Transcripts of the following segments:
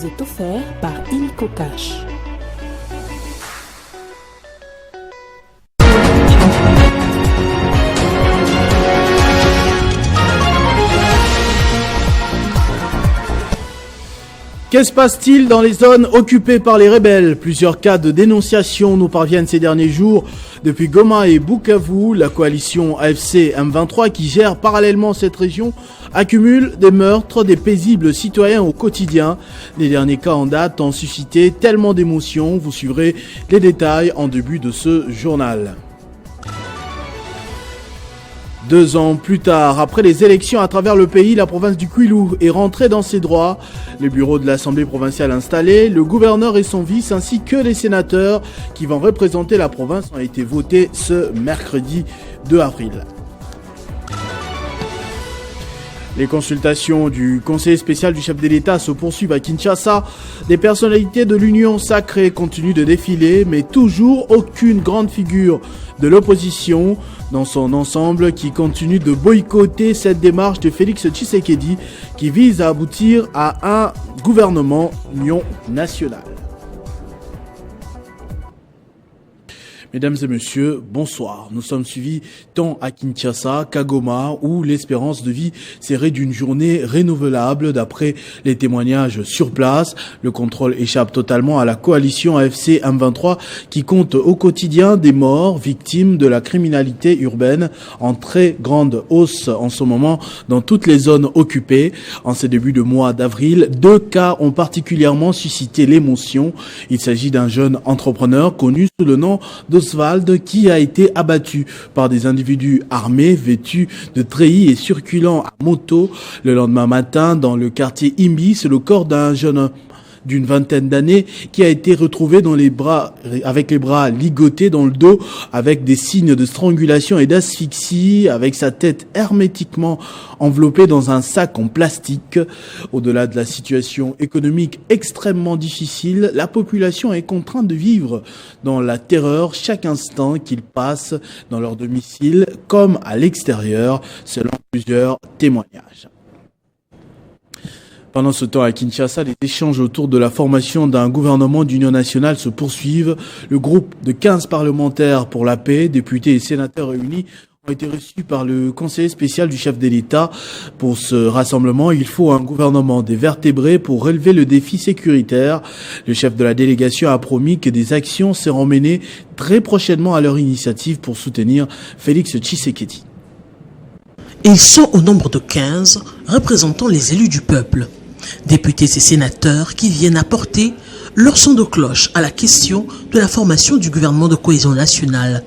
est offert par Illico Cash. Que se passe-t-il dans les zones occupées par les rebelles? Plusieurs cas de dénonciation nous parviennent ces derniers jours. Depuis Goma et Bukavu, la coalition AFC M23 qui gère parallèlement cette région accumule des meurtres des paisibles citoyens au quotidien. Les derniers cas en date ont suscité tellement d'émotions. Vous suivrez les détails en début de ce journal. 2 ans plus tard, après les élections à travers le pays, la province du Kwilu est rentrée dans ses droits. Le bureau de l'Assemblée provinciale installé, le gouverneur et son vice ainsi que les sénateurs qui vont représenter la province ont été votés ce mercredi 2 avril. Les consultations du conseiller spécial du chef de l'État se poursuivent à Kinshasa. Des personnalités de l'Union sacrée continuent de défiler, mais toujours aucune grande figure de l'opposition dans son ensemble qui continue de boycotter cette démarche de Félix Tshisekedi qui vise à aboutir à un gouvernement union nationale. Mesdames et messieurs, bonsoir. Nous sommes suivis tant à Kinshasa qu'à Goma où l'espérance de vie serait d'une journée renouvelable d'après les témoignages sur place. Le contrôle échappe totalement à la coalition AFC M23 qui compte au quotidien des morts victimes de la criminalité urbaine en très grande hausse en ce moment dans toutes les zones occupées. En ces débuts de mois d'avril, 2 cas ont particulièrement suscité l'émotion. Il s'agit d'un jeune entrepreneur connu sous le nom d'Oswald qui a été abattu par des individus armés vêtus de treillis et circulant à moto le lendemain matin dans le quartier Imbi. C'est le corps d'un jeune homme d'une vingtaine d'années qui a été retrouvé dans les bras, avec les bras ligotés dans le dos, avec des signes de strangulation et d'asphyxie, avec sa tête hermétiquement enveloppée dans un sac en plastique. Au-delà de la situation économique extrêmement difficile, la population est contrainte de vivre dans la terreur chaque instant qu'ils passent dans leur domicile comme à l'extérieur, selon plusieurs témoignages. Pendant ce temps, à Kinshasa, les échanges autour de la formation d'un gouvernement d'union nationale se poursuivent. Le groupe de 15 parlementaires pour la paix, députés et sénateurs réunis, ont été reçus par le conseiller spécial du chef de l'État. Pour ce rassemblement, il faut un gouvernement des vertébrés pour relever le défi sécuritaire. Le chef de la délégation a promis que des actions seront menées très prochainement à leur initiative pour soutenir Félix Tshisekedi. Ils sont au nombre de 15, représentant les élus du peuple. Députés et sénateurs qui viennent apporter leur son de cloche à la question de la formation du gouvernement de cohésion nationale.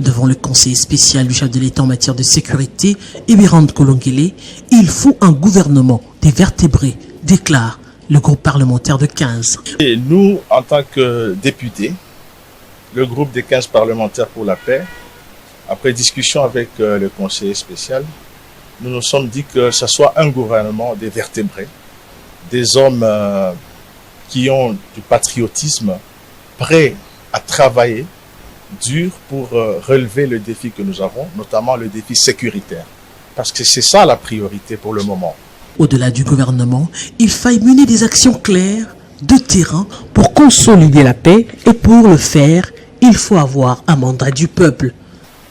Devant le conseiller spécial du chef de l'État en matière de sécurité, Ebirand Kolongele, il faut un gouvernement des vertébrés, déclare le groupe parlementaire de 15. Et nous, en tant que députés, le groupe des 15 parlementaires pour la paix, après discussion avec le conseiller spécial, nous nous sommes dit que ce soit un gouvernement des vertébrés, des hommes qui ont du patriotisme, prêts à travailler dur pour relever le défi que nous avons, notamment le défi sécuritaire. Parce que c'est ça la priorité pour le moment. Au-delà du gouvernement, il faille mener des actions claires de terrain pour consolider la paix et pour le faire, il faut avoir un mandat du peuple.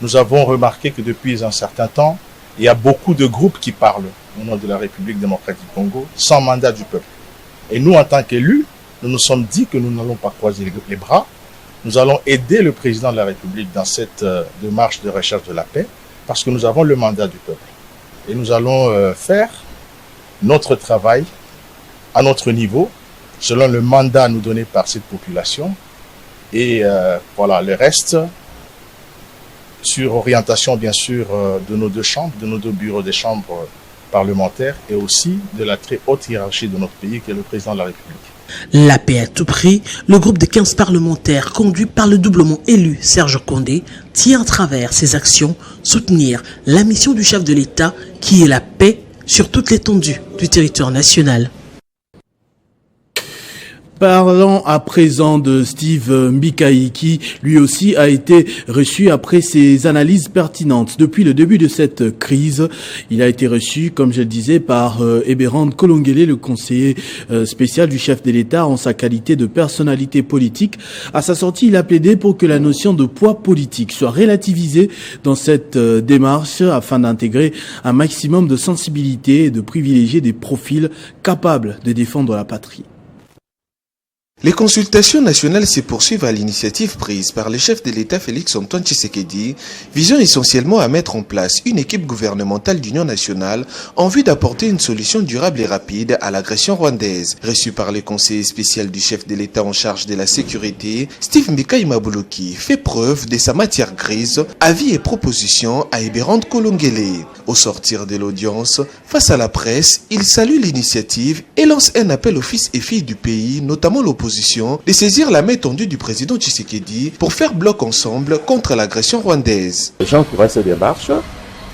Nous avons remarqué que depuis un certain temps, il y a beaucoup de groupes qui parlent au nom de la République démocratique du Congo sans mandat du peuple. Et nous, en tant qu'élus, nous nous sommes dit que nous n'allons pas croiser les bras. Nous allons aider le président de la République dans cette démarche de recherche de la paix parce que nous avons le mandat du peuple. Et nous allons faire notre travail à notre niveau, selon le mandat nous donné par cette population. Et voilà, le reste, sur orientation bien sûr de nos 2 chambres, de nos 2 bureaux des chambres parlementaires et aussi de la très haute hiérarchie de notre pays qui est le président de la République. La paix à tout prix, le groupe de 15 parlementaires conduit par le doublement élu Serge Condé tient à travers ses actions soutenir la mission du chef de l'État qui est la paix sur toute l'étendue du territoire national. Parlons à présent de Steve Mbikai qui, lui aussi, a été reçu après ses analyses pertinentes. Depuis le début de cette crise, il a été reçu, comme je le disais, par Eberhard Kolongele, le conseiller spécial du chef de l'État en sa qualité de personnalité politique. À sa sortie, il a plaidé pour que la notion de poids politique soit relativisée dans cette démarche afin d'intégrer un maximum de sensibilité et de privilégier des profils capables de défendre la patrie. Les consultations nationales se poursuivent à l'initiative prise par le chef de l'État Félix-Antoine Tshisekedi, visant essentiellement à mettre en place une équipe gouvernementale d'union nationale en vue d'apporter une solution durable et rapide à l'agression rwandaise. Reçu par le conseiller spécial du chef de l'État en charge de la sécurité, Steve Mbikai Mabuluki fait preuve de sa matière grise, avis et propositions à Eberhard Kolongele. Au sortir de l'audience, face à la presse, il salue l'initiative et lance un appel aux fils et filles du pays, notamment l'opposition, de saisir la main tendue du président Tshisekedi pour faire bloc ensemble contre l'agression rwandaise. J'encourage cette démarche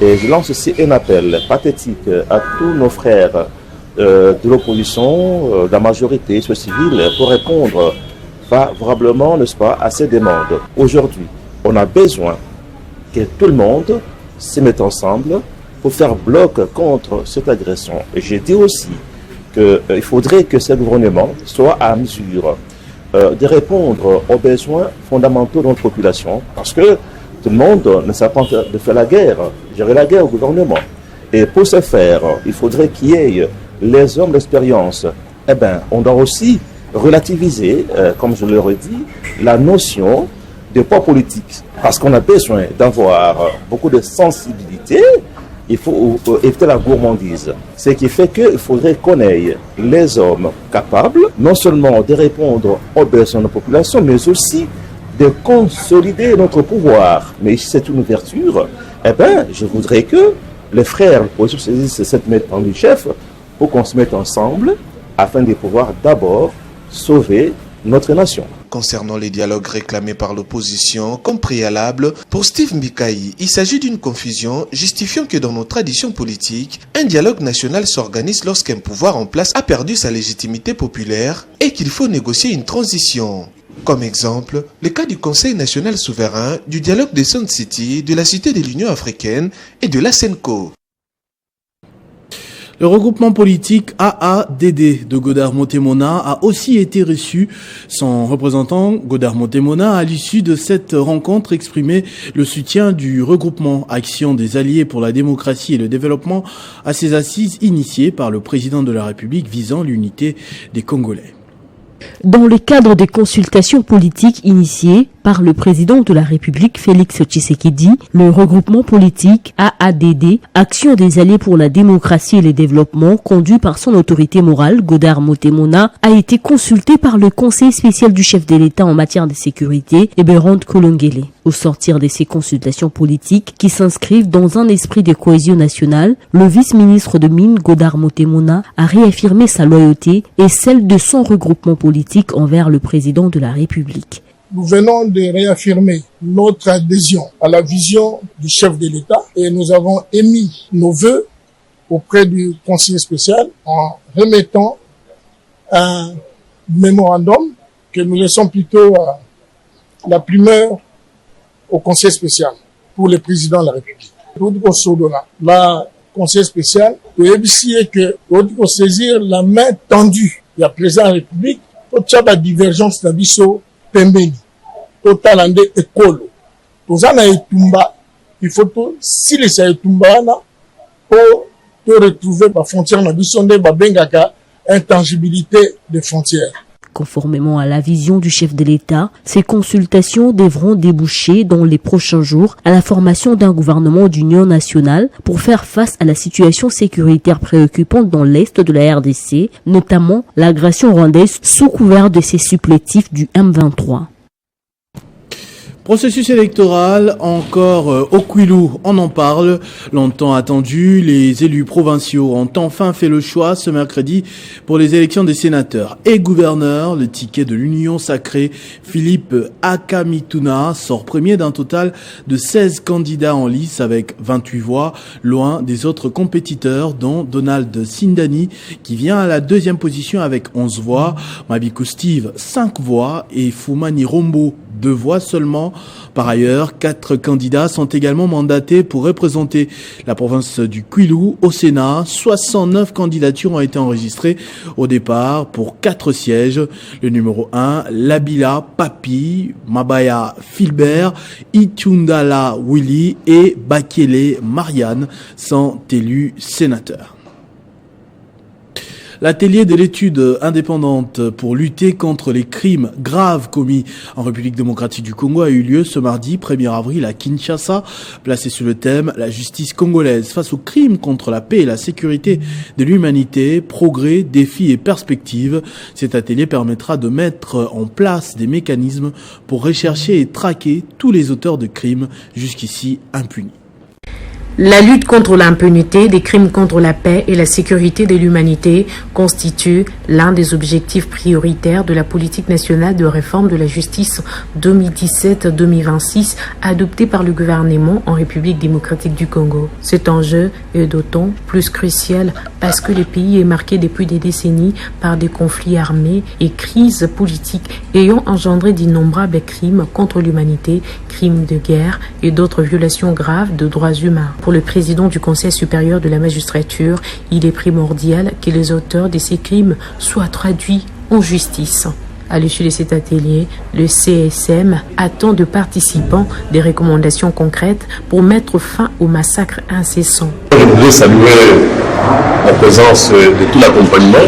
et je lance aussi un appel pathétique à tous nos frères de l'opposition, de la majorité civile pour répondre favorablement, n'est-ce pas, à ces demandes. Aujourd'hui, on a besoin que tout le monde se mette ensemble pour faire bloc contre cette agression. Et j'ai dit aussi qu'il faudrait que ce gouvernement soit à mesure de répondre aux besoins fondamentaux de notre population, parce que tout le monde ne sait pas de faire la guerre, gérer la guerre au gouvernement. Et pour ce faire, il faudrait qu'il y ait les hommes d'expérience. Eh bien, on doit aussi relativiser, comme je le redis, la notion de poids politique, parce qu'on a besoin d'avoir beaucoup de sensibilité. Il faut éviter la gourmandise. Ce qui fait qu'il faudrait qu'on ait les hommes capables, non seulement de répondre aux besoins de la population, mais aussi de consolider notre pouvoir. Mais si c'est une ouverture, eh bien, je voudrais que les frères saisissent cette main du chef pour qu'on se mette ensemble afin de pouvoir d'abord sauver notre nation. Concernant les dialogues réclamés par l'opposition comme préalable, pour Steve Mbikai, il s'agit d'une confusion justifiant que dans nos traditions politiques, un dialogue national s'organise lorsqu'un pouvoir en place a perdu sa légitimité populaire et qu'il faut négocier une transition. Comme exemple, le cas du Conseil national souverain, du dialogue des Sun City, de la Cité de l'Union africaine et de la SENCO. Le regroupement politique AADD de Godard Montemona a aussi été reçu. Son représentant, Godard Montemona, à l'issue de cette rencontre, exprimé le soutien du regroupement Action des Alliés pour la démocratie et le développement à ses assises initiées par le président de la République visant l'unité des Congolais. Dans le cadre des consultations politiques initiées par le président de la République Félix Tshisekedi, le regroupement politique AADD, Action des Alliés pour la démocratie et le développement, conduit par son autorité morale, Godard Montemona, a été consulté par le conseiller spécial du chef de l'État en matière de sécurité, Eberhard Kolongele. Au sortir de ces consultations politiques qui s'inscrivent dans un esprit de cohésion nationale, le vice-ministre de Mines, Godard Montemona, a réaffirmé sa loyauté et celle de son regroupement politique envers le président de la République. Nous venons de réaffirmer notre adhésion à la vision du chef de l'État et nous avons émis nos vœux auprès du conseiller spécial en remettant un mémorandum que nous laissons plutôt la primeur au conseiller spécial pour le président de la République. La conseiller spécial peut éviter que nous saisir la main tendue du président de la République pour qu'il y ait la divergence de biso pembeni totalande ekolo tozana etumba il faut tout si les etumba na pour te retrouver la frontière na biso nde babengaka intangibilité des frontières. Conformément à la vision du chef de l'État, ces consultations devront déboucher dans les prochains jours à la formation d'un gouvernement d'union nationale pour faire face à la situation sécuritaire préoccupante dans l'est de la RDC, notamment l'agression rwandaise sous couvert de ses supplétifs du M23. Processus électoral encore au Kwilu, on en parle. Longtemps attendu, les élus provinciaux ont enfin fait le choix ce mercredi pour les élections des sénateurs et gouverneurs. Le ticket de l'Union sacrée, Philippe Akamituna, sort premier d'un total de 16 candidats en lice avec 28 voix, loin des autres compétiteurs dont Donald Sindani qui vient à la deuxième position avec 11 voix, Mabikou Steve 5 voix et Foumani Rombo 2 voix seulement. Par ailleurs, 4 candidats sont également mandatés pour représenter la province du Kwilu au Sénat. 69 candidatures ont été enregistrées au départ pour 4 sièges. Le numéro 1, Labila Papi, Mabaya Philbert, Itundala Willy et Bakele Marianne sont élus sénateurs. L'atelier de l'étude indépendante pour lutter contre les crimes graves commis en République démocratique du Congo a eu lieu ce mardi 1er avril à Kinshasa, placé sur le thème « La justice congolaise face aux crimes contre la paix et la sécurité de l'humanité, progrès, défis et perspectives ». Cet atelier permettra de mettre en place des mécanismes pour rechercher et traquer tous les auteurs de crimes jusqu'ici impunis. La lutte contre l'impunité des crimes contre la paix et la sécurité de l'humanité constitue l'un des objectifs prioritaires de la politique nationale de réforme de la justice 2017-2026 adoptée par le gouvernement en République démocratique du Congo. Cet enjeu est d'autant plus crucial parce que le pays est marqué depuis des décennies par des conflits armés et crises politiques ayant engendré d'innombrables crimes contre l'humanité, crimes de guerre et d'autres violations graves de droits humains. Pour le président du Conseil supérieur de la magistrature, il est primordial que les auteurs de ces crimes soient traduits en justice. À l'issue de cet atelier, le CSM attend de participants des recommandations concrètes pour mettre fin aux massacres incessants. Je voudrais saluer la présence de tout l'accompagnement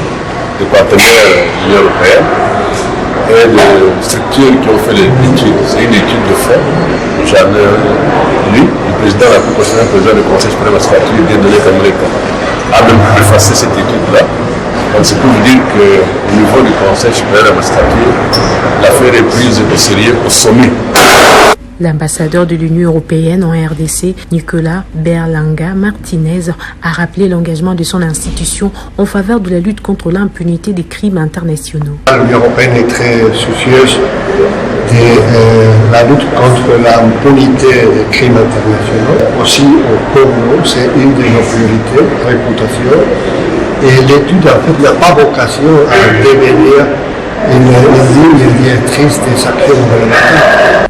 des partenaires de l'Union européenne et des structures qui ont fait l'étude. C'est une étude de fond. J'en ai lu. Le président de la Cour constitutionnelle, le président du Conseil supérieur de la magistrature, vient donner comme réponse. A même préfacé cette étude-là. Donc c'est pour vous dire qu'au niveau du Conseil supérieur de la magistrature, l'affaire est prise au sérieux au sommet. L'ambassadeur de l'Union européenne en RDC, Nicolas Berlanga Martinez, a rappelé l'engagement de son institution en faveur de la lutte contre l'impunité des crimes internationaux. L'Union européenne est très soucieuse de la lutte contre l'impunité des crimes internationaux. Aussi au Congo, c'est une de nos priorités, réputation. Et l'étude, en fait, n'a pas vocation à devenir une ligne directrice des actions gouvernementales.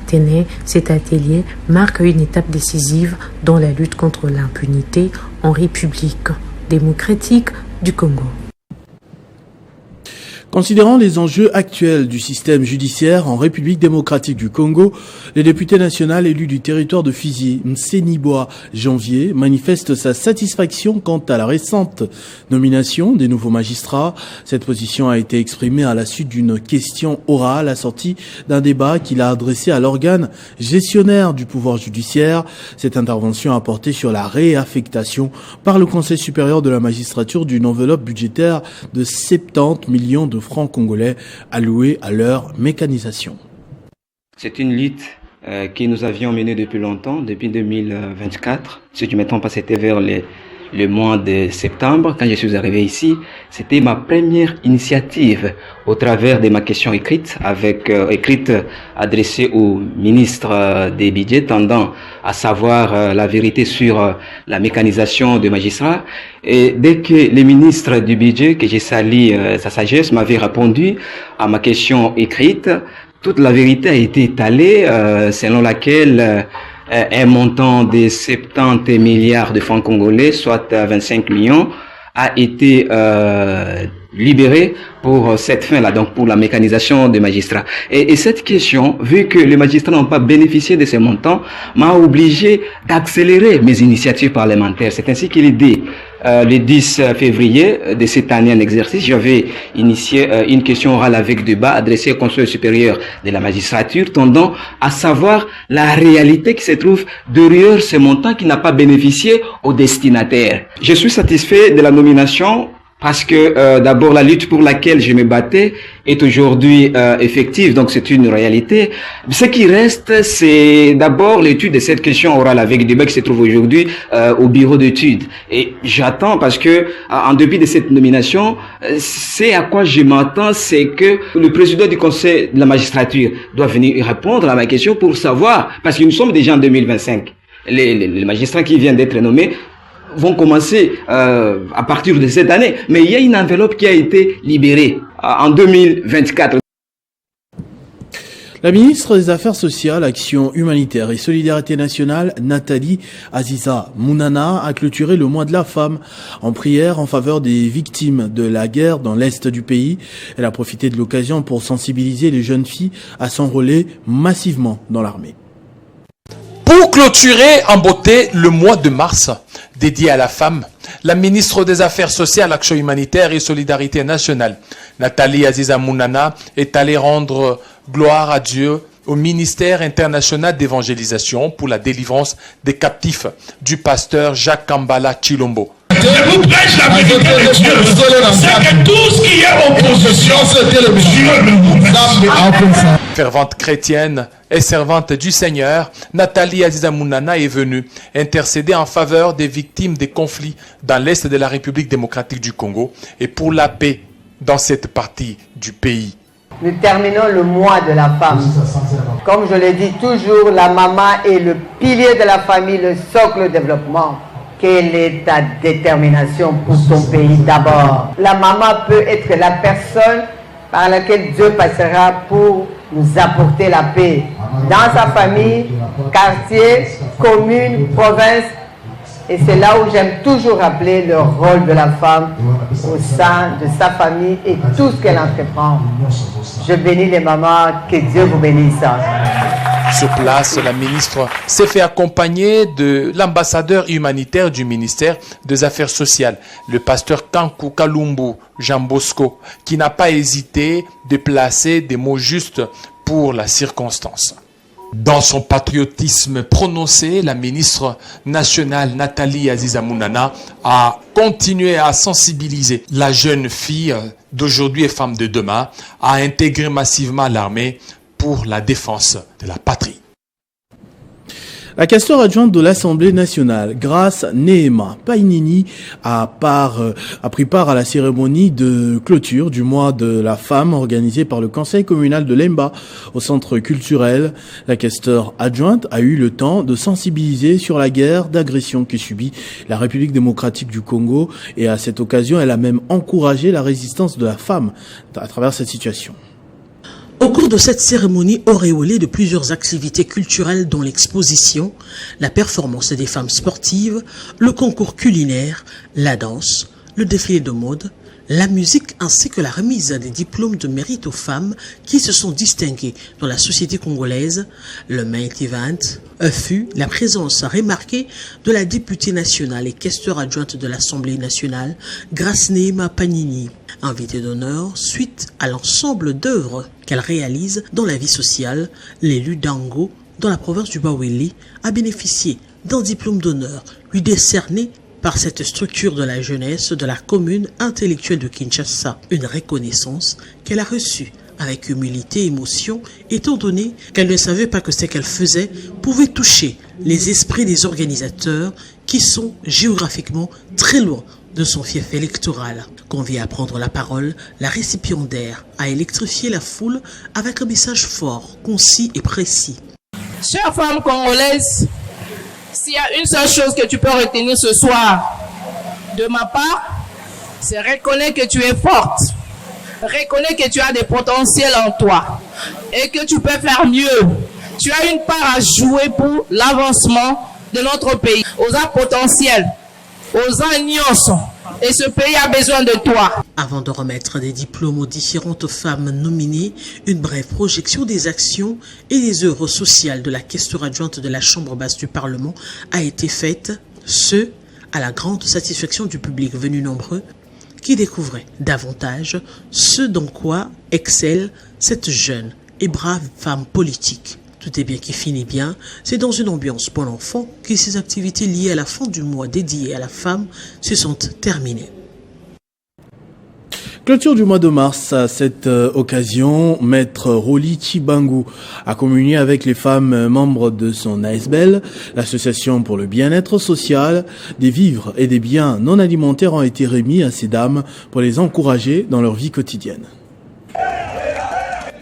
Cet atelier marque une étape décisive dans la lutte contre l'impunité en République démocratique du Congo. Considérant les enjeux actuels du système judiciaire en République démocratique du Congo, le député national élu du territoire de Fizi, Mseniboa Janvier, manifeste sa satisfaction quant à la récente nomination des nouveaux magistrats. Cette position a été exprimée à la suite d'une question orale assortie d'un débat qu'il a adressé à l'organe gestionnaire du pouvoir judiciaire. Cette intervention a porté sur la réaffectation par le Conseil supérieur de la magistrature d'une enveloppe budgétaire de 70 millions de francs congolais alloués à leur mécanisation. C'est une lutte que nous avions menée depuis longtemps, depuis 2024. Si je ne me trompe pas, c'était vers le mois de septembre, quand je suis arrivé ici. C'était ma première initiative au travers de ma question écrite, adressée au ministre des budgets, tendant à savoir la vérité sur la mécanisation des magistrats. Et dès que le ministre du budget, que j'ai sali sa sagesse, m'avait répondu à ma question écrite, toute la vérité a été étalée, selon laquelle un montant de 70 milliards de francs congolais, soit 25 millions, a été libéré pour cette fin-là, donc pour la mécanisation des magistrats. Et cette question, vu que les magistrats n'ont pas bénéficié de ces montants, m'a obligé d'accélérer mes initiatives parlementaires. C'est ainsi qu'il est dit. Le 10 février de cette année en exercice, j'avais initié une question orale avec débat adressée au Conseil supérieur de la magistrature, tendant à savoir la réalité qui se trouve derrière ce montant qui n'a pas bénéficié aux destinataires. Je suis satisfait de la nomination Parce que d'abord la lutte pour laquelle je me battais est aujourd'hui effective, donc c'est une réalité. Ce qui reste, c'est d'abord l'étude de cette question orale avec débat qui se trouve aujourd'hui au bureau d'études. Et j'attends parce que en dépit de cette nomination, c'est à quoi je m'attends, c'est que le président du conseil de la magistrature doit venir répondre à ma question pour savoir, parce que nous sommes déjà en 2025. Les magistrats qui viennent d'être nommés vont commencer à partir de cette année. Mais il y a une enveloppe qui a été libérée en 2024. La ministre des Affaires sociales, Action humanitaire et solidarité nationale, Nathalie Aziza Mounana, a clôturé le mois de la femme en prière en faveur des victimes de la guerre dans l'est du pays. Elle a profité de l'occasion pour sensibiliser les jeunes filles à s'enrôler massivement dans l'armée. Pour clôturer en beauté le mois de mars dédié à la femme, la ministre des Affaires sociales, Action humanitaire et solidarité nationale, Nathalie Aziza Mounana, est allée rendre gloire à Dieu au ministère international d'évangélisation pour la délivrance des captifs du pasteur Jacques Kambala Chilombo. Je vous prêche la vérité de Dieu. C'est que tout ce qui est opposition, Dieu ne vous. Fervente chrétienne et servante du Seigneur, Nathalie Aziza Mounana est venue intercéder en faveur des victimes des conflits dans l'est de la République démocratique du Congo et pour la paix dans cette partie du pays. Nous terminons le mois de la femme. Comme je le dis toujours, la maman est le pilier de la famille, le socle du développement. Quelle est ta détermination pour ton pays d'abord? La maman peut être la personne par laquelle Dieu passera pour nous apporter la paix. Dans sa famille, quartier, commune, province. Et c'est là où j'aime toujours rappeler le rôle de la femme au sein de sa famille et tout ce qu'elle entreprend. Je bénis les mamans, que Dieu vous bénisse. Sur place, la ministre s'est fait accompagner de l'ambassadeur humanitaire du ministère des Affaires sociales, le pasteur Kankou Kalumbu Jean Bosco, qui n'a pas hésité de placer des mots justes pour la circonstance. Dans son patriotisme prononcé, la ministre nationale Nathalie Aziza Mounana a continué à sensibiliser la jeune fille d'aujourd'hui et femme de demain à intégrer massivement l'armée pour la défense de la patrie. La questeur adjointe de l'Assemblée nationale, Grace Nehema Painini, a pris part à la cérémonie de clôture du mois de la femme organisée par le conseil communal de Lemba au centre culturel. La questeur adjointe a eu le temps de sensibiliser sur la guerre d'agression que subit la République démocratique du Congo et à cette occasion, elle a même encouragé la résistance de la femme à travers cette situation. Au cours de cette cérémonie auréolée de plusieurs activités culturelles dont l'exposition, la performance des femmes sportives, le concours culinaire, la danse, le défilé de mode, la musique ainsi que la remise des diplômes de mérite aux femmes qui se sont distinguées dans la société congolaise, le main event fut la présence remarquée de la députée nationale et questeur adjointe de l'Assemblée nationale, Grace Nehema Painini, invitée d'honneur suite à l'ensemble d'œuvres qu'elle réalise dans la vie sociale. L'élu d'Ango, dans la province du Bawili, a bénéficié d'un diplôme d'honneur lui décerné par cette structure de la jeunesse de la commune intellectuelle de Kinshasa, une reconnaissance qu'elle a reçue avec humilité et émotion, étant donné qu'elle ne savait pas que ce qu'elle faisait pouvait toucher les esprits des organisateurs qui sont géographiquement très loin de son fief électoral. Conviée à prendre la parole, la récipiendaire a électrifié la foule avec un message fort, concis et précis. Chère femme congolaise, s'il y a une seule chose que tu peux retenir ce soir de ma part, c'est reconnaître que tu es forte, reconnaître que tu as des potentiels en toi et que tu peux faire mieux. Tu as une part à jouer pour l'avancement de notre pays. Osa potentiel, osa nyonso, et ce pays a besoin de toi. Avant de remettre des diplômes aux différentes femmes nominées, une brève projection des actions et des œuvres sociales de la questeur adjointe de la Chambre basse du Parlement a été faite, ce à la grande satisfaction du public venu nombreux qui découvrait davantage ce dans quoi excelle cette jeune et brave femme politique. Tout est bien qui finit bien, c'est dans une ambiance pour l'enfant que ces activités liées à la fin du mois dédiées à la femme se sont terminées. clôture du mois de mars, à cette occasion, Maître Roli Chibangu a communié avec les femmes membres de son ASBEL, l'association pour le bien-être social. Des vivres et des biens non alimentaires ont été remis à ces dames pour les encourager dans leur vie quotidienne.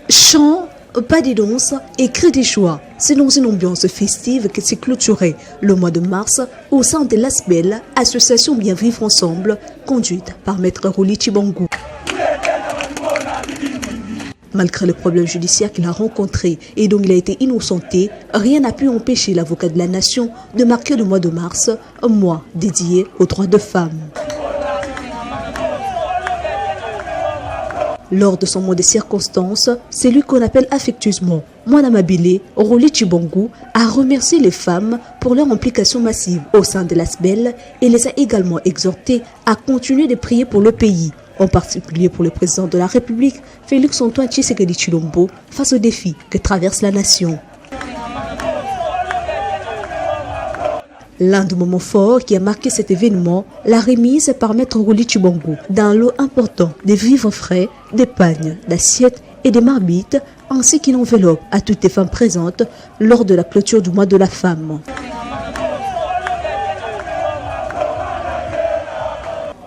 Chant, pas de danse et cri des joie. C'est dans une ambiance festive que s'est clôturé le mois de mars au sein de l'ASBEL, association Bien Vivre Ensemble, conduite par Maître Roli Chibangu. Malgré le problème judiciaire qu'il a rencontré et dont il a été innocenté, rien n'a pu empêcher l'avocat de la nation de marquer le mois de mars un mois dédié aux droits de femmes. Lors de son mot de circonstance, celui qu'on appelle affectueusement Mwana Mabile, Roli Chibangu a remercié les femmes pour leur implication massive au sein de l'ASBEL et les a également exhortées à continuer de prier pour le pays, en particulier pour le président de la République, Félix-Antoine Tshisekedi Tshilombo, face aux défis que traverse la nation. L'un des moments forts qui a marqué cet événement, la remise par Maître Roli Chibangu d'un lot important de vivres frais, des pagnes, d'assiettes et des marmites, ainsi qu'une enveloppe à toutes les femmes présentes lors de la clôture du mois de la femme.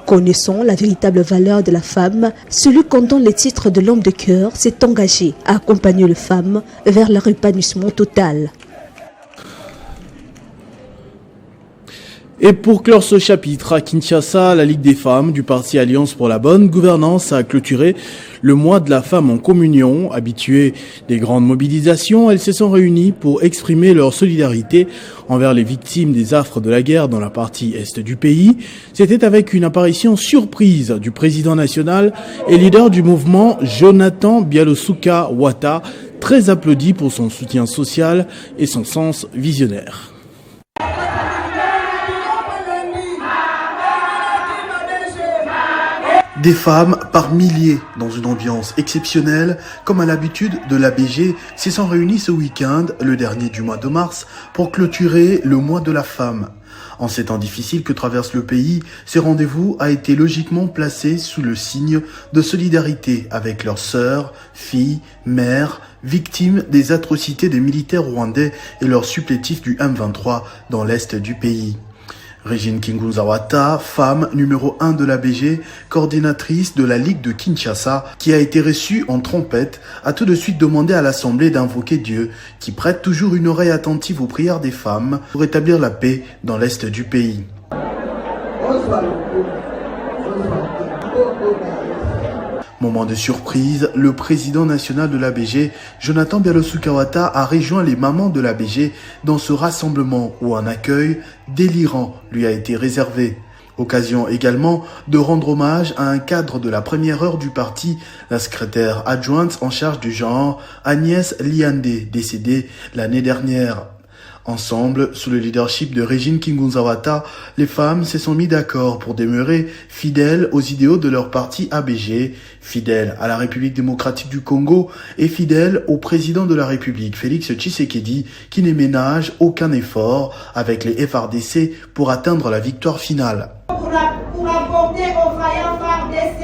Connaissant la véritable valeur de la femme, celui qu'on donne les titres de l'homme de cœur s'est engagé à accompagner les femmes vers leur épanouissement total. Et pour clore ce chapitre, à Kinshasa, la Ligue des femmes du parti Alliance pour la bonne gouvernance a clôturé le mois de la femme en communion. Habituées des grandes mobilisations, elles se sont réunies pour exprimer leur solidarité envers les victimes des affres de la guerre dans la partie est du pays. C'était avec une apparition surprise du président national et leader du mouvement, Jonathan Bialosuka Wata, très applaudi pour son soutien social et son sens visionnaire. Des femmes par milliers dans une ambiance exceptionnelle, comme à l'habitude de l'ABG, se sont réunies ce week-end, le dernier du mois de mars, pour clôturer le mois de la femme. En ces temps difficiles que traverse le pays, ce rendez-vous a été logiquement placé sous le signe de solidarité avec leurs sœurs, filles, mères, victimes des atrocités des militaires rwandais et leurs supplétifs du M23 dans l'est du pays. Régine Kingunza Wata, femme numéro 1 de l'ABG, coordinatrice de la Ligue de Kinshasa, qui a été reçue en trompette, a tout de suite demandé à l'Assemblée d'invoquer Dieu, qui prête toujours une oreille attentive aux prières des femmes pour rétablir la paix dans l'est du pays. Moment de surprise, le président national de l'ABG, Jonathan Bialosuka Wata, a rejoint les mamans de l'ABG dans ce rassemblement où un accueil délirant lui a été réservé. Occasion également de rendre hommage à un cadre de la première heure du parti, la secrétaire adjointe en charge du genre, Agnès Liandé, décédée l'année dernière. Ensemble, sous le leadership de Régine Kingunza Wata, les femmes se sont mis d'accord pour demeurer fidèles aux idéaux de leur parti ABG, fidèles à la République démocratique du Congo et fidèles au président de la République, Félix Tshisekedi, qui ne ménage aucun effort avec les FRDC pour atteindre la victoire finale. Pour apporter aux vaillants FARDC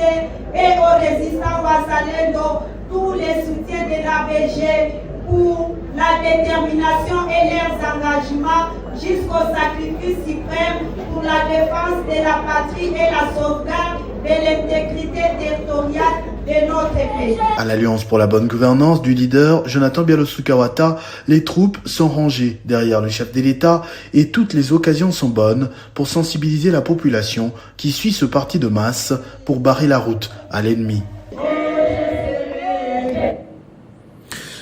et aux résistants Wazalendo tous les soutiens de l'ABG pour la détermination et leurs engagements jusqu'au sacrifice suprême pour la défense de la patrie et la sauvegarde de l'intégrité territoriale de notre pays. À l'Alliance pour la bonne gouvernance du leader Jonathan Bialosuka Wata, les troupes sont rangées derrière le chef de l'État et toutes les occasions sont bonnes pour sensibiliser la population qui suit ce parti de masse pour barrer la route à l'ennemi.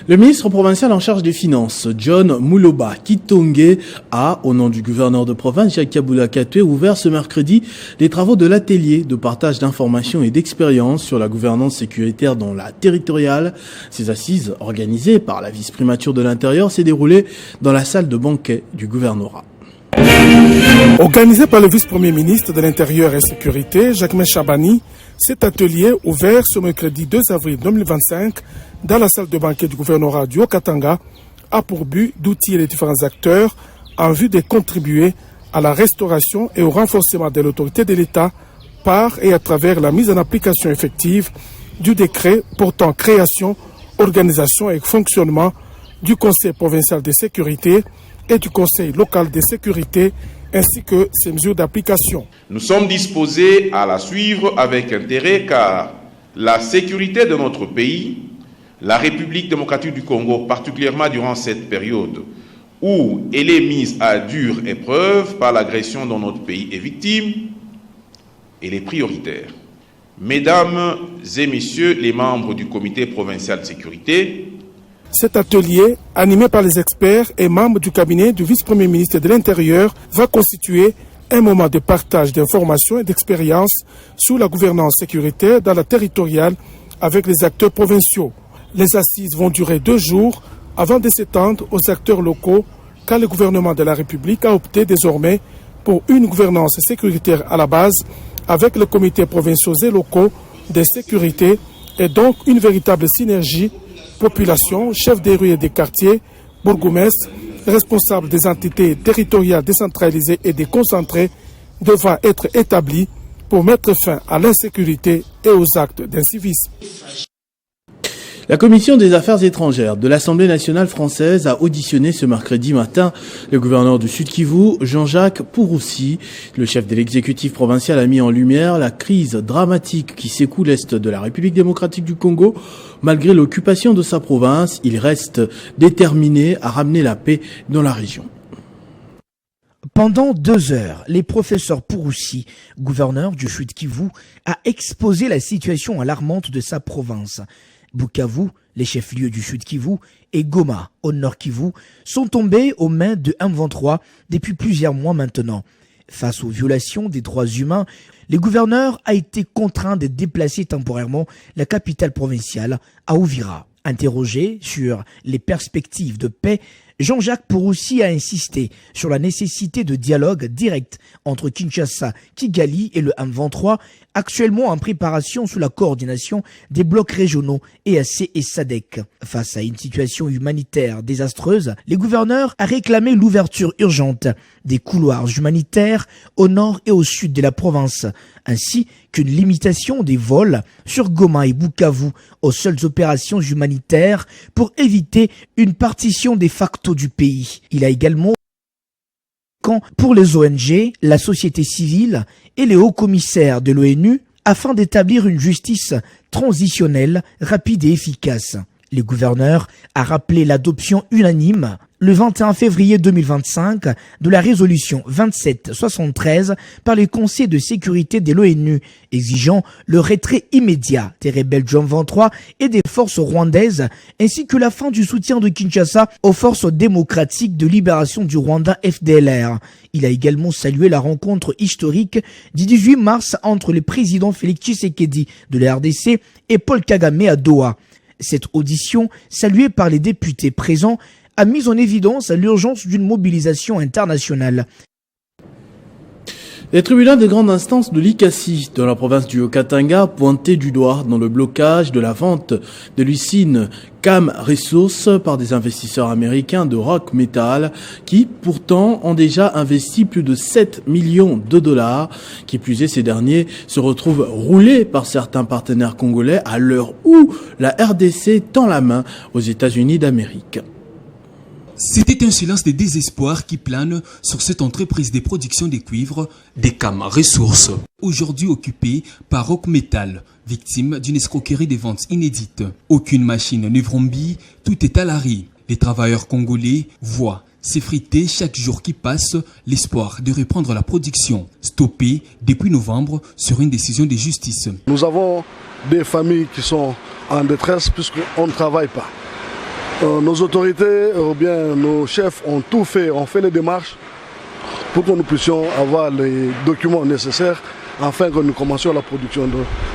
Le ministre provincial en charge des Finances, John Muloba Kitonge, a, au nom du gouverneur de province, Jacques Kaboula Katoué, ouvert ce mercredi les travaux de l'atelier de partage d'informations et d'expériences sur la gouvernance sécuritaire dans la territoriale. Ces assises, organisées par la vice-primature de l'Intérieur, s'est déroulées dans la salle de banquet du gouvernorat. Organisé par le vice-premier ministre de l'Intérieur et Sécurité, Jacques Chabani, cet atelier, ouvert ce mercredi 2 avril 2025 dans la salle de banquet du gouvernorat du Haut-Katanga, a pour but d'outiller les différents acteurs en vue de contribuer à la restauration et au renforcement de l'autorité de l'État par et à travers la mise en application effective du décret portant création, organisation et fonctionnement du Conseil provincial de sécurité et du Conseil local de sécurité, ainsi que ses mesures d'application. Nous sommes disposés à la suivre avec intérêt car la sécurité de notre pays, la République démocratique du Congo, particulièrement durant cette période où elle est mise à dure épreuve par l'agression dont notre pays est victime, elle est prioritaire. Mesdames et messieurs les membres du comité provincial de sécurité, cet atelier, animé par les experts et membres du cabinet du vice-premier ministre de l'Intérieur, va constituer un moment de partage d'informations et d'expériences sous la gouvernance sécuritaire dans la territoriale avec les acteurs provinciaux. Les assises vont durer 2 jours avant de s'étendre aux acteurs locaux, car le gouvernement de la République a opté désormais pour une gouvernance sécuritaire à la base avec les comités provinciaux et locaux de sécurité et donc une véritable synergie population, chefs des rues et des quartiers, bourgmestres, responsables des entités territoriales décentralisées et déconcentrées devra être établie pour mettre fin à l'insécurité et aux actes d'incivisme. La Commission des Affaires étrangères de l'Assemblée nationale française a auditionné ce mercredi matin le gouverneur du Sud-Kivu, Jean-Jacques Purusi. Le chef de l'exécutif provincial a mis en lumière la crise dramatique qui secoue l'Est de la République démocratique du Congo. Malgré l'occupation de sa province, il reste déterminé à ramener la paix dans la région. Pendant 2 heures, les professeurs Purusi, gouverneur du Sud-Kivu, a exposé la situation alarmante de sa province. Bukavu, les chefs-lieux du Sud-Kivu, et Goma, au Nord-Kivu, sont tombés aux mains de M23 depuis plusieurs mois maintenant. Face aux violations des droits humains, le gouverneur a été contraint de déplacer temporairement la capitale provinciale à Uvira. Interrogé sur les perspectives de paix, Jean-Jacques Purusi a insisté sur la nécessité de dialogue direct entre Kinshasa, Kigali et le M23, actuellement en préparation sous la coordination des blocs régionaux EAC et SADC. Face à une situation humanitaire désastreuse, les gouverneurs ont réclamé l'ouverture urgente des couloirs humanitaires au nord et au sud de la province, ainsi qu'une limitation des vols sur Goma et Bukavu aux seules opérations humanitaires pour éviter une partition de facto du pays. Il a également pour les ONG, la société civile et les hauts commissaires de l'ONU afin d'établir une justice transitionnelle, rapide et efficace. Le gouverneur a rappelé l'adoption unanime le 21 février 2025 de la résolution 2773 par le Conseil de sécurité de l'ONU, exigeant le retrait immédiat des rebelles du M23 et des forces rwandaises, ainsi que la fin du soutien de Kinshasa aux forces démocratiques de libération du Rwanda FDLR. Il a également salué la rencontre historique du 18 mars entre le président Félix Tshisekedi de la RDC et Paul Kagame à Doha. Cette audition, saluée par les députés présents, a mis en évidence l'urgence d'une mobilisation internationale. Les tribunaux de grande instance de Likasi, dans la province du Haut-Katanga, pointaient du doigt dans le blocage de la vente de l'usine Cam Resources par des investisseurs américains de Rock Metal qui, pourtant, ont déjà investi plus de 7 millions de dollars. Qui plus est, ces derniers se retrouvent roulés par certains partenaires congolais à l'heure où la RDC tend la main aux États-Unis d'Amérique. C'était un silence de désespoir qui plane sur cette entreprise de production de cuivre, des Cam Resources, aujourd'hui occupée par Rock Metal, victime d'une escroquerie de ventes inédite. Aucune machine ne vrombit, tout est à l'arrêt. Les travailleurs congolais voient s'effriter chaque jour qui passe l'espoir de reprendre la production, stoppée depuis novembre sur une décision de justice. Nous avons des familles qui sont en détresse puisqu'on ne travaille pas. Nos autorités ou bien nos chefs ont tout fait, ont fait les démarches pour que nous puissions avoir les documents nécessaires afin que nous commencions la production.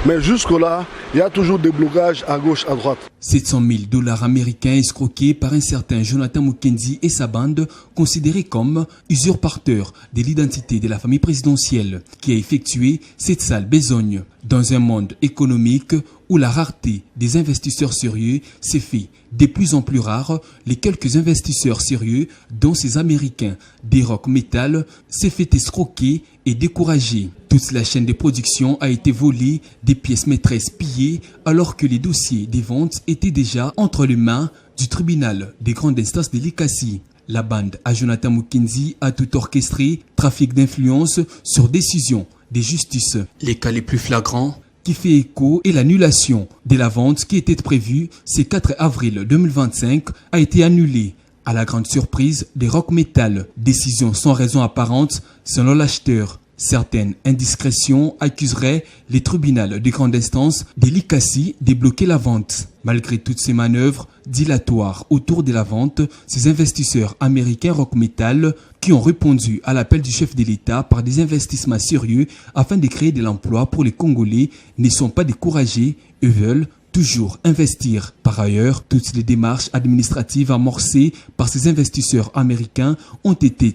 Mais jusque-là, il y a toujours des blocages à gauche, à droite. 700 000 dollars américains escroqués par un certain Jonathan Mukendi et sa bande, considérés comme usurpateurs de l'identité de la famille présidentielle qui a effectué cette sale besogne. Dans un monde économique où la rareté des investisseurs sérieux s'est fait de plus en plus rare, les quelques investisseurs sérieux, dont ces Américains des rock metal, s'est fait escroquer et décourager. Toute la chaîne de production a été volée, des pièces maîtresses pillées, alors que les dossiers des ventes étaient déjà entre les mains du tribunal des grandes instances de l'ICACI. La bande à Jonathan Mukinzi a tout orchestré, trafic d'influence sur décision des justices. Les cas les plus flagrants qui fait écho et l'annulation de la vente qui était prévue ce 4 avril 2025 a été annulée à la grande surprise des rock metal. Décision sans raison apparente selon l'acheteur. Certaines indiscrétions accuseraient les tribunaux de grande instance de l'ICACI de bloquer la vente. Malgré toutes ces manœuvres dilatoires autour de la vente, ces investisseurs américains rock metal qui ont répondu à l'appel du chef de l'État par des investissements sérieux afin de créer de l'emploi pour les Congolais ne sont pas découragés et veulent toujours investir. Par ailleurs, toutes les démarches administratives amorcées par ces investisseurs américains ont été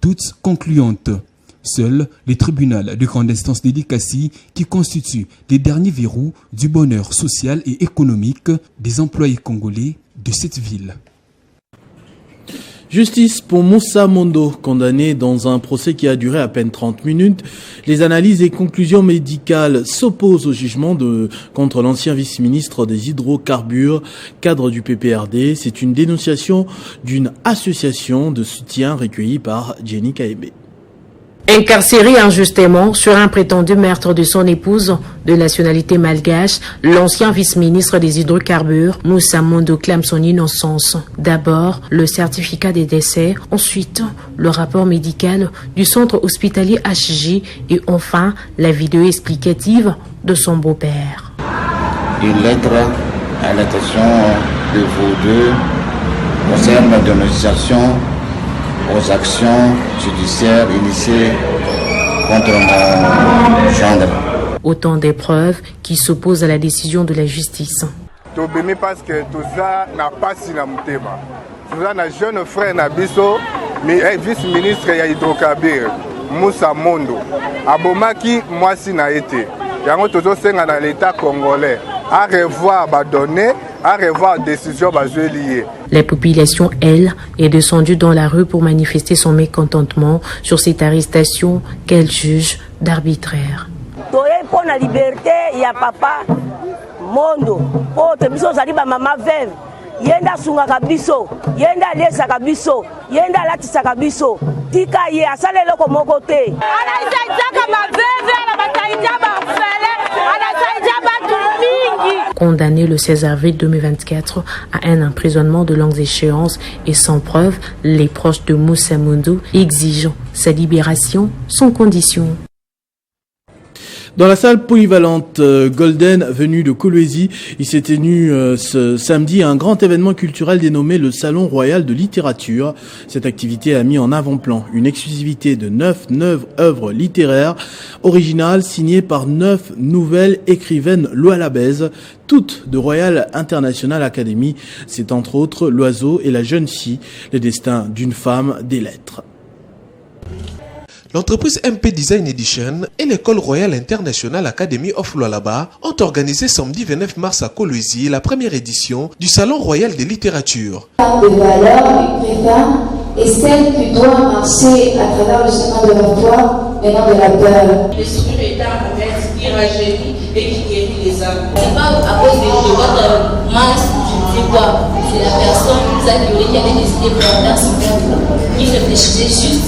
toutes concluantes. Seuls les tribunaux de grande instance de l'ICACI qui constituent les derniers verrous du bonheur social et économique des employés congolais de cette ville. Justice pour Moussa Mondo, condamné dans un procès qui a duré à peine 30 minutes. Les analyses et conclusions médicales s'opposent au jugement contre l'ancien vice-ministre des hydrocarbures, cadre du PPRD. C'est une dénonciation d'une association de soutien recueillie par Jenny Kaebe. Incarcéré injustement sur un prétendu meurtre de son épouse de nationalité malgache, l'ancien vice-ministre des hydrocarbures, Moussa Mondo, clame son innocence. D'abord, le certificat des décès, ensuite, le rapport médical du centre hospitalier HJ et enfin, la vidéo explicative de son beau-père. Une lettre à l'attention de vous deux concerne la dénonciation aux actions judiciaires initiées contre mon gendre. Autant d'épreuves qui s'opposent à la décision de la justice. Tobemi parce que tout ça n'a pas si na mutema. Nous avons un jeune frère Nabiso, mais vice-ministre ya hydrocarbures, Moussa Mondo. Abomaki moi si na été. Yango tozo senga dans l'état congolais à revoir ba donner, à revoir décision ba liée. La population, elle, est descendue dans la rue pour manifester son mécontentement sur cette arrestation qu'elle juge d'arbitraire. Pour la liberté, il y a papa Mondo. Pour te biso zaliba maman veuve. Yenda sunga kabiso, yenda lesa kabiso, yenda latisa kabiso. Tika ye asale loko moko te. Ana isaidaka ma veuve, ana bataidja ba fele, ana isaidja ba tumingi. Condamné le 16 avril 2024 à un emprisonnement de longues échéances et sans preuve, les proches de Moussa Mondo exigent sa libération sans condition. Dans la salle polyvalente Golden venue de Kolwezi, il s'est tenu ce samedi un grand événement culturel dénommé le Salon Royal de Littérature. Cette activité a mis en avant-plan une exclusivité de 9 œuvres littéraires originales signées par 9 nouvelles écrivaines loalabaises, toutes de Royal International Academy. C'est entre autres L'Oiseau et la jeune fille, le destin d'une femme des lettres. L'entreprise MP Design Edition et l'école Royal International Academy of Lualaba ont organisé samedi 29 mars à Kolwezi la première édition du Salon Royal de Littérature. De valeur écrivain est celle qui doit marcher à travers le chemin de la foi et non de la peur. L'esprit est un remède qui rajeunit et qui guérit les âmes. Ce n'est pas à cause de votre masse, je ne sais pas. C'est la personne qui avait décidé de faire son œuvre, qui réfléchissait juste,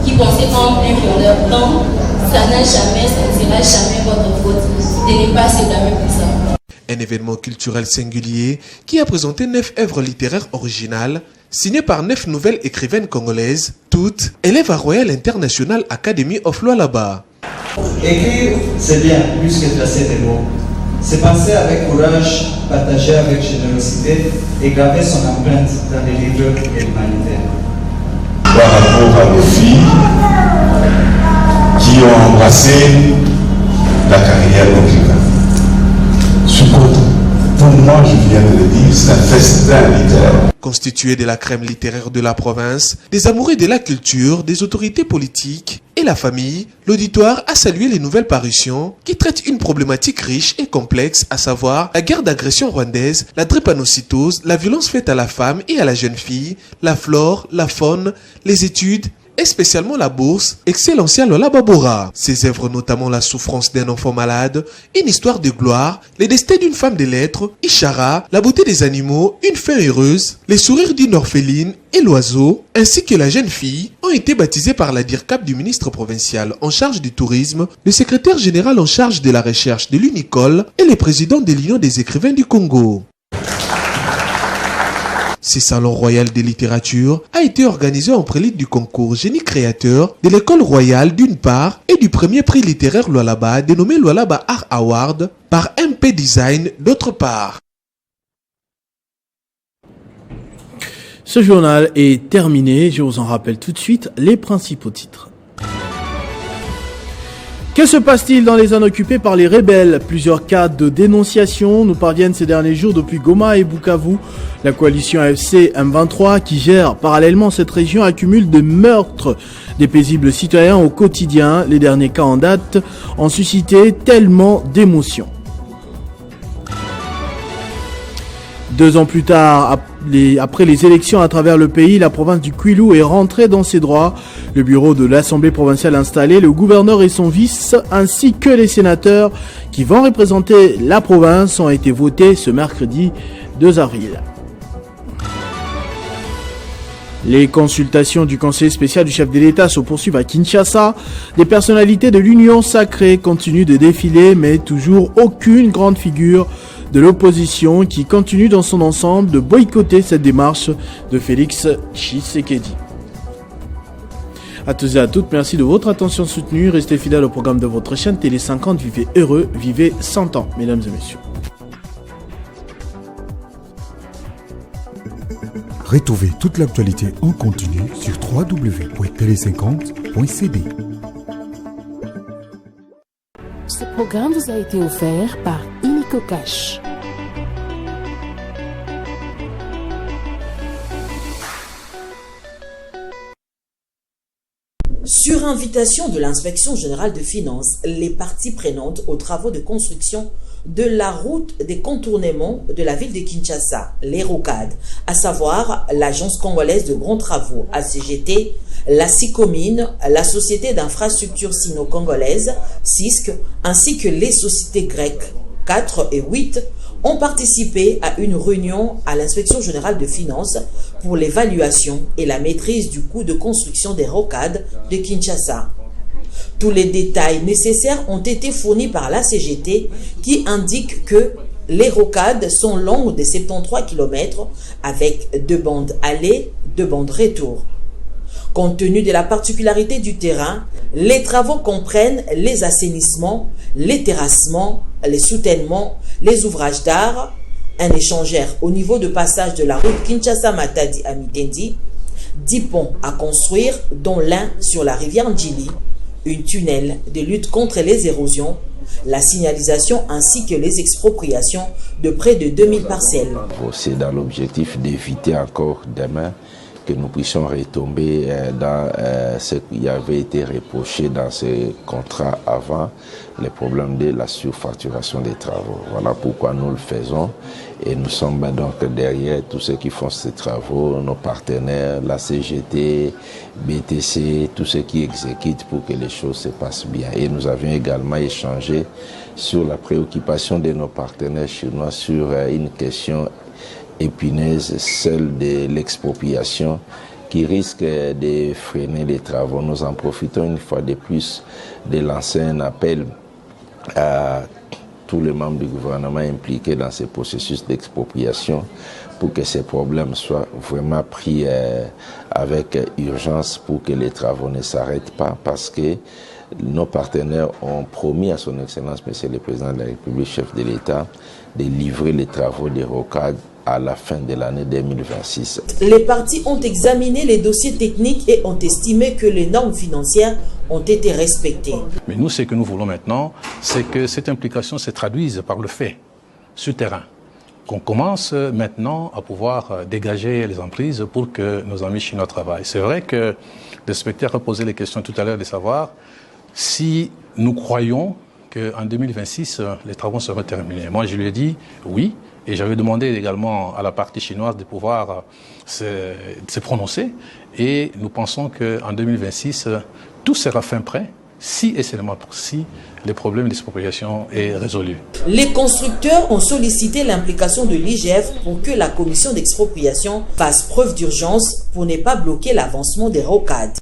qui pensait qu'en plus pour leur temps, ça n'a jamais, ça ne sera jamais votre faute. De ne pas se blâmer pour ça. Un événement culturel singulier qui a présenté 9 œuvres littéraires originales signées par 9 nouvelles écrivaines congolaises, toutes élèves à Royal International Academy of Lualaba. Écrire, c'est bien, plus que tracer des mots. C'est penser avec courage, partager avec générosité et graver son empreinte dans les livres et l'humanité. Par rapport à nos filles qui ont embrassé la carrière d'écrivain. Je suis content. Pour moi, je viens vient de le dire, c'est un festin littéraire. Constitué de la crème littéraire de la province, des amoureux de la culture, des autorités politiques et la famille, l'auditoire a salué les nouvelles parutions qui traitent une problématique riche et complexe, à savoir la guerre d'agression rwandaise, la drépanocytose, la violence faite à la femme et à la jeune fille, la flore, la faune, les études, et spécialement la bourse, Excellencia Lola Babora. Ses œuvres, notamment La souffrance d'un enfant malade, Une histoire de gloire, Les destins d'une femme de lettres, Ishara, La beauté des animaux, Une fin heureuse, Les sourires d'une orpheline et L'oiseau, ainsi que La jeune fille, ont été baptisés par la DIRCAP du ministre provincial en charge du tourisme, le secrétaire général en charge de la recherche de l'UNICOL et le président de l'Union des écrivains du Congo. Ce salon royal de littérature a été organisé en prélude du concours Génie créateur de l'école royale d'une part et du premier prix littéraire Lualaba dénommé Lualaba Art Award par MP Design d'autre part. Ce journal est terminé, je vous en rappelle tout de suite les principaux titres. Que se passe-t-il dans les zones occupées par les rebelles? Plusieurs cas de dénonciation nous parviennent ces derniers jours depuis Goma et Bukavu. La coalition AFC M23 qui gère parallèlement cette région accumule de meurtres des paisibles citoyens au quotidien. Les derniers cas en date ont suscité tellement d'émotions. 2 ans plus tard, après les élections à travers le pays, la province du Kwilu est rentrée dans ses droits. Le bureau de l'Assemblée provinciale installé, le gouverneur et son vice, ainsi que les sénateurs qui vont représenter la province ont été votés ce mercredi 2 avril. Les consultations du conseil spécial du chef de l'État se poursuivent à Kinshasa. Des personnalités de l'Union sacrée continuent de défiler, mais toujours aucune grande figure de l'opposition qui continue dans son ensemble de boycotter cette démarche de Félix Tshisekedi. À tous et à toutes, merci de votre attention soutenue. Restez fidèles au programme de votre chaîne Télé 50. Vivez heureux, vivez 100 ans, mesdames et messieurs. Retrouvez toute l'actualité en continu sur www.tele50.cd. Ce programme vous a été offert par Inico Cash. Sur invitation de l'Inspection générale de finances, les parties prenantes aux travaux de construction de la route des contournements de la ville de Kinshasa, les ROCAD, à savoir l'Agence congolaise de grands travaux, ACGT, la SICOMINE, la Société d'infrastructure sino-congolaise, SISC, ainsi que les sociétés grecques 4 et 8, ont participé à une réunion à l'Inspection générale de finances pour l'évaluation et la maîtrise du coût de construction des rocades de Kinshasa. Tous les détails nécessaires ont été fournis par la CGT qui indique que les rocades sont longues de 73 km avec 2 bandes aller, 2 bandes retour. Compte tenu de la particularité du terrain, les travaux comprennent les assainissements, les terrassements, les soutènements, les ouvrages d'art, un échangeur au niveau de passage de la route Kinshasa-Matadi à Mitendi, 10 ponts à construire, dont l'un sur la rivière Ndjili, une tunnel de lutte contre les érosions, la signalisation ainsi que les expropriations de près de 2000 parcelles. C'est dans l'objectif d'éviter encore demain que nous puissions retomber dans ce qui avait été reproché dans ces contrats avant, les problèmes de la surfacturation des travaux. Voilà pourquoi nous le faisons et nous sommes donc derrière tous ceux qui font ces travaux, nos partenaires, la CGT, BTC, tous ceux qui exécutent pour que les choses se passent bien. Et nous avions également échangé sur la préoccupation de nos partenaires chinois sur une question épineuse, celle de l'expropriation qui risque de freiner les travaux. Nous en profitons une fois de plus de lancer un appel à tous les membres du gouvernement impliqués dans ce processus d'expropriation pour que ces problèmes soient vraiment pris avec urgence pour que les travaux ne s'arrêtent pas, parce que nos partenaires ont promis à son Excellence, Monsieur le Président de la République, chef de l'État, de livrer les travaux des rocades à la fin de l'année 2026. Les parties ont examiné les dossiers techniques et ont estimé que les normes financières ont été respectées. Mais nous, ce que nous voulons maintenant, c'est que cette implication se traduise par le fait, sur terrain. qu'on commence maintenant à pouvoir dégager les emprises pour que nos amis chinois travaillent. C'est vrai que le spectateur a posé les questions tout à l'heure de savoir si nous croyons qu'en 2026, les travaux seront terminés. Moi, je lui ai dit oui, et j'avais demandé également à la partie chinoise de pouvoir se prononcer, et nous pensons qu'en 2026, tout sera fin prêt, si et seulement pour si le problème d'expropriation est résolu. Les constructeurs ont sollicité l'implication de l'IGF pour que la commission d'expropriation fasse preuve d'urgence pour ne pas bloquer l'avancement des rocades.